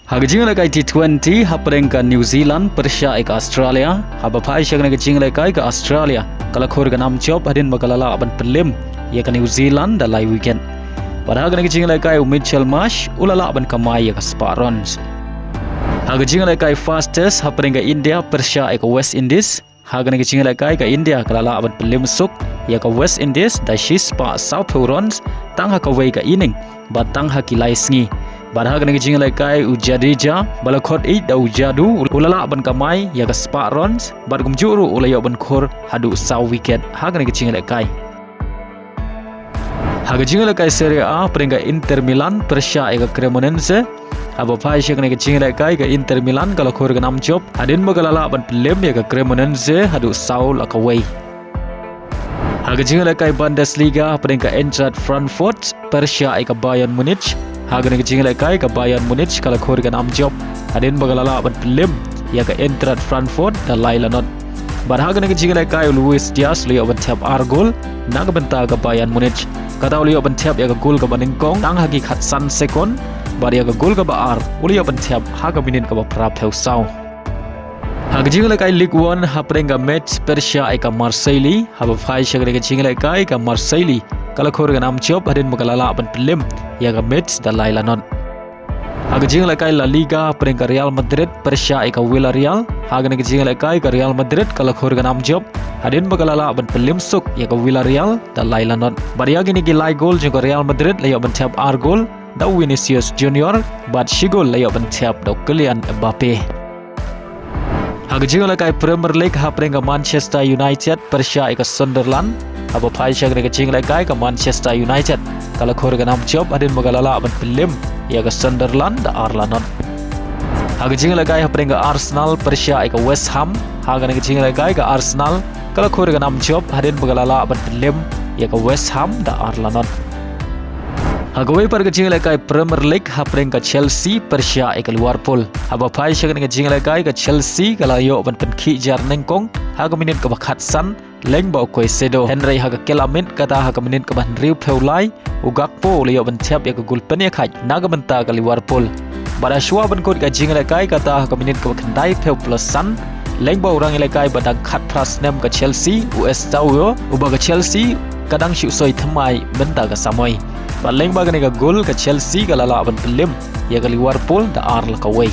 Haga jingle kai T20 hapreng ka New Zealand Persia ka Australia haba phai shagna ka jingle kai ka Australia kala khor ka nam chop hadin makalala ban pelim ya ka New Zealand da lai weekend pada haga ka jingle kai Mitchell Marsh ulala ban kamai ya ka Spah runs haga jingle kai fastest hapreng ka India Persia ka West Indies haga ka jingle kai ka India kalala ban pelim suk ya ka West Indies da shi Spah South runs tang ha ka wei ka inning batang ha ki lai sngi Barha kena jingle kai Jadu balakot da Jadu ulala ban kamai ya ka Spah runs bar gumjuru ulaya ban khor hadu saw wicket ha kena jingle kai ha jingle kai Serie A peringa Inter Milan Persia ka Cremonense aba phai kena jingle kai ka Inter Milan kala khor ka nam job adin magalala ban plem ya ka Cremonense hadu saw lakawai ha jingle kai Bundesliga peringa Eintracht Frankfurt Persia ka Bayern Munich haga nega jingle kai ka Bayern Munich kala khor ka nam job adin bagalala ban film ya ka Eintracht Frankfurt da laila not bar haga nega jingle kai Luis Diaz liyo ban Thep goal naga benta ka Bayern Munich kata liyo ban Thep ya ka goal ka baningkong tang hagi khat san second bar ya ka goal ka ba uliyo ban Thep haga minin ka ba prap heu saw haga jingle kai League 1 haprenga match Persia ka Marseille haba phai shagre ka jingle kai ka Marseille kala khor ka nam job hadin magalala ban film ya ka match da laila non haga jingle kai La Liga peringa Real Madrid Persia ka Villarreal haga nega jingle kai ka Real Madrid kala khor ka nam job hadin magalala ban film suk ya ka Villarreal da laila non bariya gini ki lai goal jeng Real Madrid layo ban Thep goal da Vinicius Junior bat shigol layo ban Thep da Kylian Mbappe haga jingle kai Premier League haprenga Manchester United Persia ka Sunderland aba phai shagre ka jingle kai ka Manchester United kala khor ka nam job adin magalala ban film ya ka Sunderland da Arlanon haga jingle kai haprenga Arsenal Persia ka West Ham haga ne jingle kai ka Arsenal kala khor ka nam job adin magalala ban film ya ka West Ham da Arlanon haga wei par ka jingle kai Premier League haprenga Chelsea Persia ka Liverpool aba phai shagre ka jingle kai ka Chelsea kala yo ban khi jar nengkong haga minin ka bakhat san leng ba koi sedo Henry haga kelamin kata haga minin ka ban riu pheulai ugakpo liyo ban Thep ya ka gulpen ya khai naga benta ka Liverpool bara shwa ban kot ka jingle kai kata haga minin ka khandai pheu plus san leng ba orang ile kai badang khat pras Snem ka Chelsea US tawo uba ka Chelsea kadang shu soi thamai benta ka samoi ba leng ba ka ne ka gol ka Chelsea ka lala ban lim ya ka Liverpool da ar la ka wei